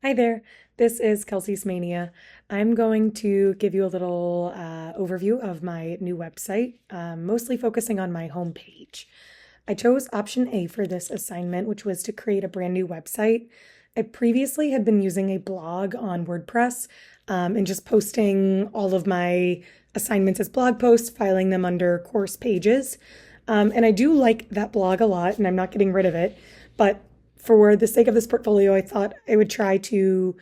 Hi there, this is Kelsey's Mania. I'm going to give you a little overview of my new website, mostly focusing on my homepage. I chose option A for this assignment, which was to create a brand new website. I previously had been using a blog on WordPress and just posting all of my assignments as blog posts, filing them under course pages. And I do like that blog a lot, and I'm not getting rid of it. But for the sake of this portfolio, I thought I would try to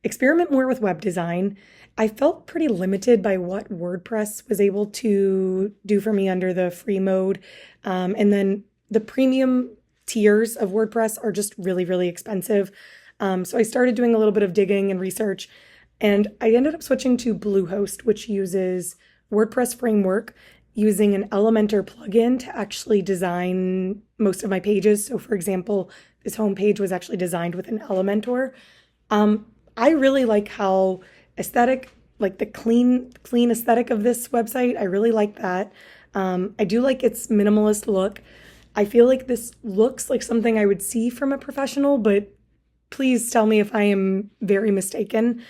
experiment more with web design. I felt pretty limited by what WordPress was able to do for me under the free mode. And then the premium tiers of WordPress are just really, really expensive. So I started doing a little bit of digging and research, and I ended up switching to Bluehost, which uses WordPress framework using an Elementor plugin to actually design most of my pages. So, for example, this homepage was actually designed with an Elementor. I really like how aesthetic, like the clean aesthetic of this website. I really like that. I do like its minimalist look. I feel like this looks like something I would see from a professional, but please tell me if I am very mistaken.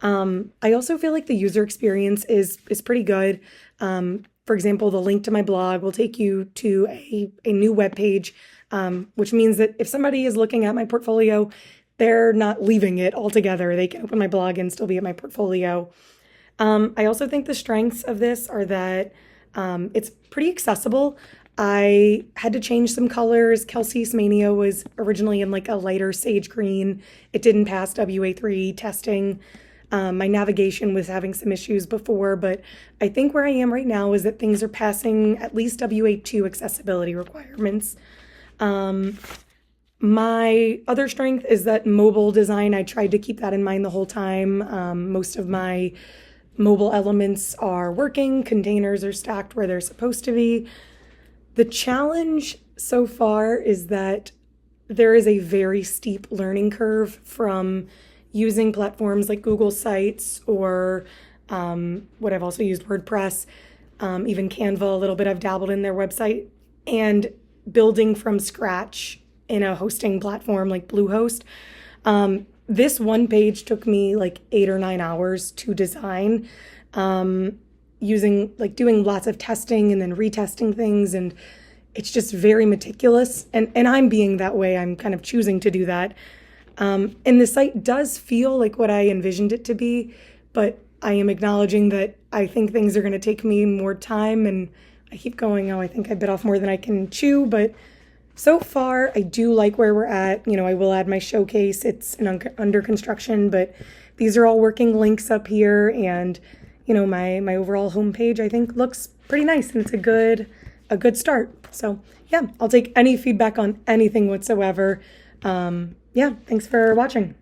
I also feel like the user experience is pretty good. For example, the link to my blog will take you to a new web page, which means that if somebody is looking at my portfolio, they're not leaving it altogether. They can open my blog and still be at my portfolio. I also think the strengths of this are that it's pretty accessible. I had to change some colors. Kelsey's Mania was originally in like a lighter sage green. It didn't pass WA3 testing. My navigation was having some issues before, but I think where I am right now is that things are passing at least WA2 accessibility requirements. My other strength is that mobile design, I tried to keep that in mind the whole time. Most of my mobile elements are working, containers are stacked where they're supposed to be. The challenge so far is that there is a very steep learning curve from using platforms like Google Sites or what I've also used, WordPress, even Canva a little bit. I've dabbled in their website and building from scratch in a hosting platform like Bluehost. This one page took me like 8 or 9 hours to design, doing lots of testing and then retesting things, and it's just very meticulous. And I'm being that way. I'm kind of choosing to do that. And the site does feel like what I envisioned it to be, but I am acknowledging that I think things are going to take me more time, and I keep going, oh, I think I bit off more than I can chew, but so far I do like where we're at. I will add my showcase. It's under construction, but these are all working links up here, and my overall homepage I think looks pretty nice, and it's a good start. So yeah, I'll take any feedback on anything whatsoever. Yeah, thanks for watching.